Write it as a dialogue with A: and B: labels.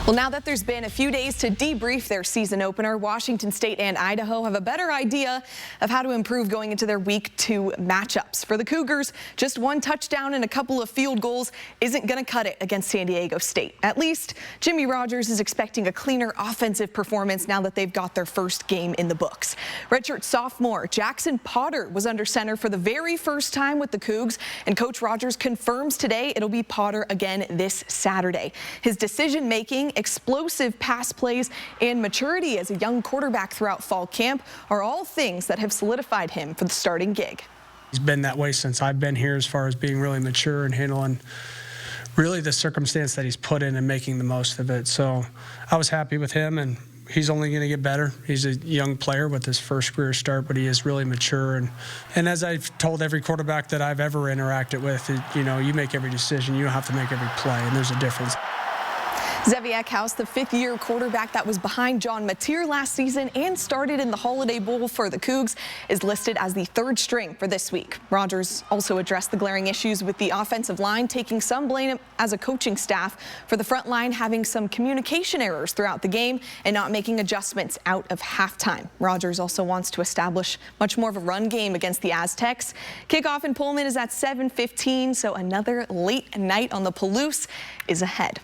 A: Well, now that there's been a few days to debrief their season opener, Washington State and Idaho have a better idea of how to improve going into their Week 2 matchups. For the Cougars, just one touchdown and a couple of field goals isn't going to cut it against San Diego State. At least, Jimmy Rogers is expecting a cleaner offensive performance now that they've got their first game in the books. Redshirt sophomore Jackson Potter was under center for the very first time with the Cougs, and Coach Rogers confirms today it'll be Potter again this Saturday. His decision-making, explosive pass plays, and maturity as a young quarterback throughout fall camp are all things that have solidified him for the starting gig.
B: He's been that way since I've been here, as far as being really mature and handling really the circumstance that he's put in and making the most of it. So I was happy with him, and he's only going to get better. He's a young player with his first career start, but he is really mature. And as I've told every quarterback that I've ever interacted with, you make every decision. You don't have to make every play, and there's a difference.
A: Zeviak House, the fifth-year quarterback that was behind John Mateer last season and started in the Holiday Bowl for the Cougs, is listed as the third string for this week. Rogers also addressed the glaring issues with the offensive line, taking some blame as a coaching staff for the front line having some communication errors throughout the game and not making adjustments out of halftime. Rogers also wants to establish much more of a run game against the Aztecs. Kickoff in Pullman is at 7:15, so another late night on the Palouse is ahead.